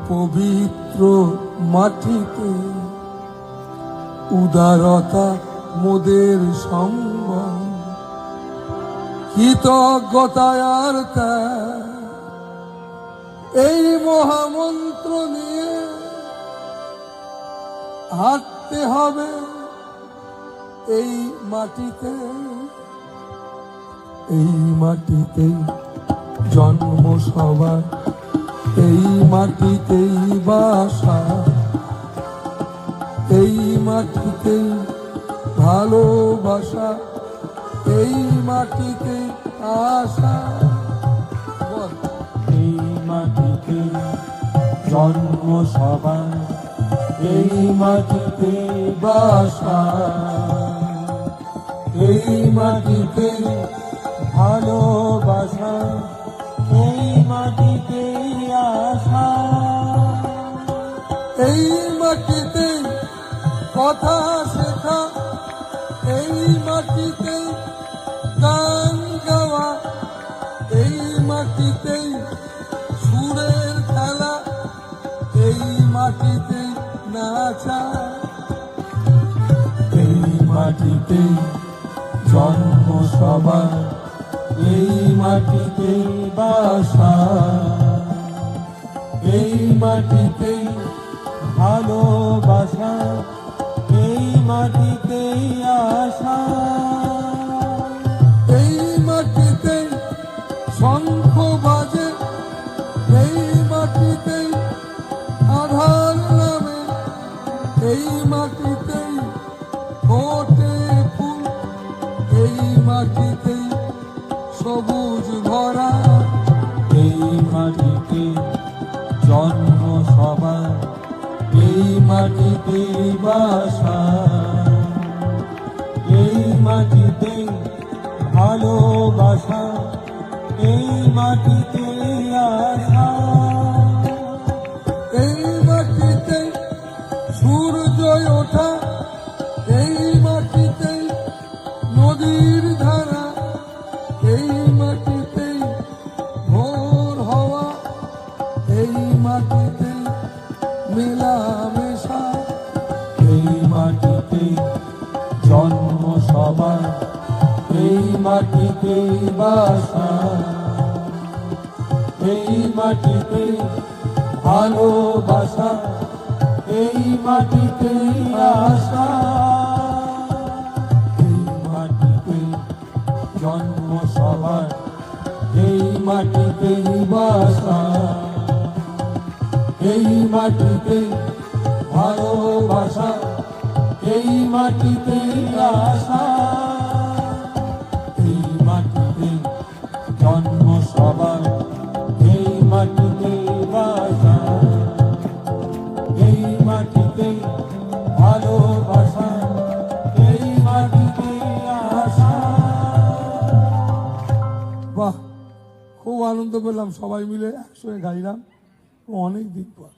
পবিত্র মাটিতে উদারতা মোদের সম্বল, কৃতজ্ঞতায় আর ত্যাগ, এই মহামন্ত্র নিয়ে হাঁটতে হবে এই মাটিতে। এই মাটিতে জন্ম সবার, এই মাটিতেই বাসা, এই মাটিতেই ভালোবাসা, এই মাটিতে আশা। এই মাটিতে জন্ম সবার, এই মাটিতে বাসা, এই মাটিতে ভালোবাসা, এই মাটিতে আশা। এই মাটিতে কথা শেখা, এই মাটিতে গান গাওয়া, এই মাটিতে সুরের খেলা, এই মাটিতে নাচা। এই মাটিতে জন্ম সবার, এই মাটিতে বাসা, এই মাটিতে ভালোবাসা, এই মাটিতে আশা। এই মাটিতে শঙ্খ বাজে, এই মাটিতে আধার নামে, এই মাটিতে ফোটে ফুল, এই মাটিতে সবুজ ভরা। এই মাটিতে জন্ম সবার, এই মাটিতে বাসা, এই মাটিতে ভালোবাসা, এই মাটিতে আশা। এই মাটিতে সূর্য ওঠা, এই মাটিতে নদীর ধারা, এই মাটিতে ভোর হওয়া, এই মাটিতে মেলামেশা। এই মাটিতে জন্ম সবার, এই মাটিতে বাসা, এই মাটিতে ভালোবাসা, এই মাটিতে আশা। এই মাটিতে জন্ম সবার, এই মাটিতে বাসা, এই মাটিতে ভালোবাসা, এই মাটিতে আশা। এই মাটিতে জন্ম সবার, এই মাটিতে বাসা, এই মাটিতে ভালোবাসা, এই মাটিতে আশা। বাহ, খুব আনন্দ পেলাম, সবাই মিলে একসঙ্গে গাইলাম অনেক দিন পর।